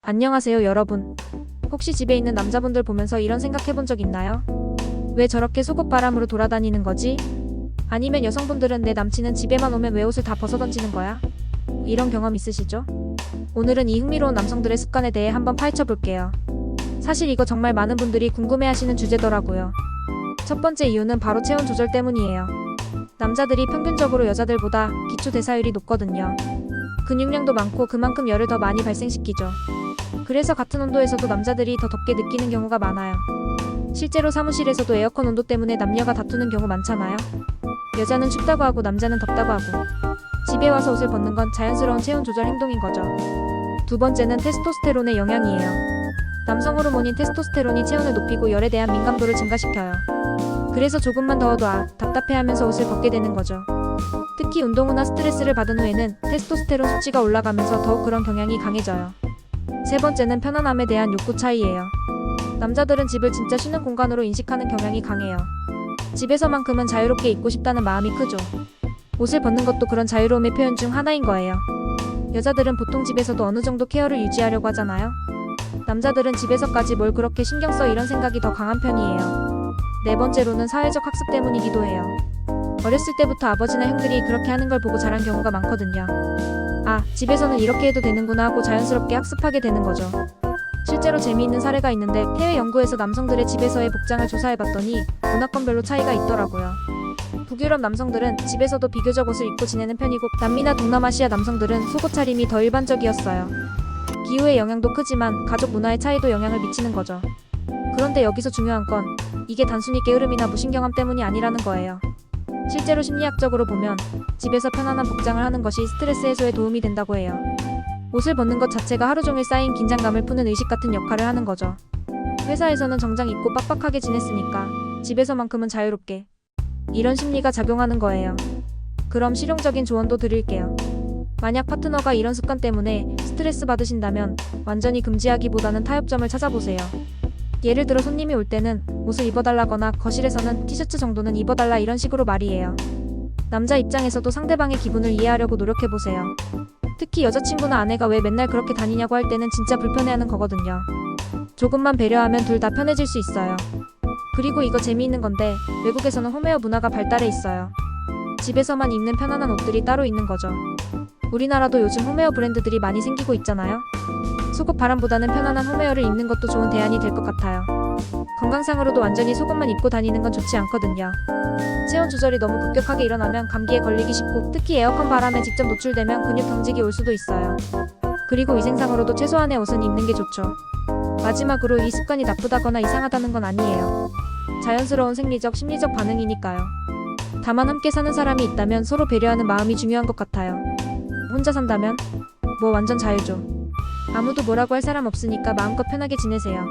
안녕하세요 여러분. 혹시 집에 있는 남자분들 보면서 이런 생각 해본 적 있나요? 왜 저렇게 속옷바람으로 돌아다니는 거지? 아니면 여성분들은 내 남친은 집에만 오면 왜 옷을 다 벗어던지는 거야? 이런 경험 있으시죠? 오늘은 이 흥미로운 남성들의 습관에 대해 한번 파헤쳐 볼게요. 사실 이거 정말 많은 분들이 궁금해하시는 주제더라고요. 첫 번째 이유는 바로 체온 조절 때문이에요. 남자들이 평균적으로 여자들보다 기초 대사율이 높거든요. 근육량도 많고 그만큼 열을 더 많이 발생시키죠. 그래서 같은 온도에서도 남자들이 더 덥게 느끼는 경우가 많아요. 실제로 사무실에서도 에어컨 온도 때문에 남녀가 다투는 경우 많잖아요. 여자는 춥다고 하고 남자는 덥다고 하고. 집에 와서 옷을 벗는 건 자연스러운 체온 조절 행동인 거죠. 두 번째는 테스토스테론의 영향이에요. 남성 호르몬인 테스토스테론이 체온을 높이고 열에 대한 민감도를 증가시켜요. 그래서 조금만 더워도 답답해하면서 옷을 벗게 되는 거죠. 특히 운동 후나 스트레스를 받은 후에는 테스토스테론 수치가 올라가면서 더욱 그런 경향이 강해져요. 세 번째는 편안함에 대한 욕구 차이예요. 남자들은 집을 진짜 쉬는 공간으로 인식하는 경향이 강해요. 집에서만큼은 자유롭게 있고 싶다는 마음이 크죠. 옷을 벗는 것도 그런 자유로움의 표현 중 하나인 거예요. 여자들은 보통 집에서도 어느 정도 케어를 유지하려고 하잖아요. 남자들은 집에서까지 뭘 그렇게 신경 써 이런 생각이 더 강한 편이에요. 네 번째로는 사회적 학습 때문이기도 해요. 어렸을 때부터 아버지나 형들이 그렇게 하는 걸 보고 자란 경우가 많거든요. 아, 집에서는 이렇게 해도 되는구나 하고 자연스럽게 학습하게 되는 거죠. 실제로 재미있는 사례가 있는데 해외 연구에서 남성들의 집에서의 복장을 조사해봤더니 문화권별로 차이가 있더라고요. 북유럽 남성들은 집에서도 비교적 옷을 입고 지내는 편이고 남미나 동남아시아 남성들은 속옷 차림이 더 일반적이었어요. 기후의 영향도 크지만 가족 문화의 차이도 영향을 미치는 거죠. 그런데 여기서 중요한 건 이게 단순히 게으름이나 무신경함 때문이 아니라는 거예요. 실제로 심리학적으로 보면 집에서 편안한 복장을 하는 것이 스트레스 해소에 도움이 된다고 해요. 옷을 벗는 것 자체가 하루 종일 쌓인 긴장감을 푸는 의식 같은 역할을 하는 거죠. 회사에서는 정장 입고 빡빡하게 지냈으니까 집에서만큼은 자유롭게. 이런 심리가 작용하는 거예요. 그럼 실용적인 조언도 드릴게요. 만약 파트너가 이런 습관 때문에 스트레스 받으신다면 완전히 금지하기보다는 타협점을 찾아보세요. 예를 들어 손님이 올 때는 옷을 입어달라거나 거실에서는 티셔츠 정도는 입어달라 이런 식으로 말이에요. 남자 입장에서도 상대방의 기분을 이해하려고 노력해보세요. 특히 여자친구나 아내가 왜 맨날 그렇게 다니냐고 할 때는 진짜 불편해하는 거거든요. 조금만 배려하면 둘 다 편해질 수 있어요. 그리고 이거 재미있는 건데 외국에서는 홈웨어 문화가 발달해 있어요. 집에서만 입는 편안한 옷들이 따로 있는 거죠. 우리나라도 요즘 홈웨어 브랜드들이 많이 생기고 있잖아요. 속옷 바람보다는 편안한 홈웨어를 입는 것도 좋은 대안이 될 것 같아요. 건강상으로도 완전히 속옷만 입고 다니는 건 좋지 않거든요. 체온 조절이 너무 급격하게 일어나면 감기에 걸리기 쉽고 특히 에어컨 바람에 직접 노출되면 근육 경직이 올 수도 있어요. 그리고 위생상으로도 최소한의 옷은 입는 게 좋죠. 마지막으로 이 습관이 나쁘다거나 이상하다는 건 아니에요. 자연스러운 생리적, 심리적 반응이니까요. 다만 함께 사는 사람이 있다면 서로 배려하는 마음이 중요한 것 같아요. 혼자 산다면? 뭐 완전 자유죠. 아무도 뭐라고 할 사람 없으니까 마음껏 편하게 지내세요.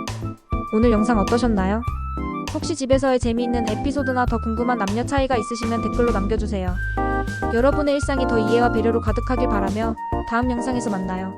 오늘 영상 어떠셨나요? 혹시 집에서의 재미있는 에피소드나 더 궁금한 남녀 차이가 있으시면 댓글로 남겨주세요. 여러분의 일상이 더 이해와 배려로 가득하길 바라며 다음 영상에서 만나요.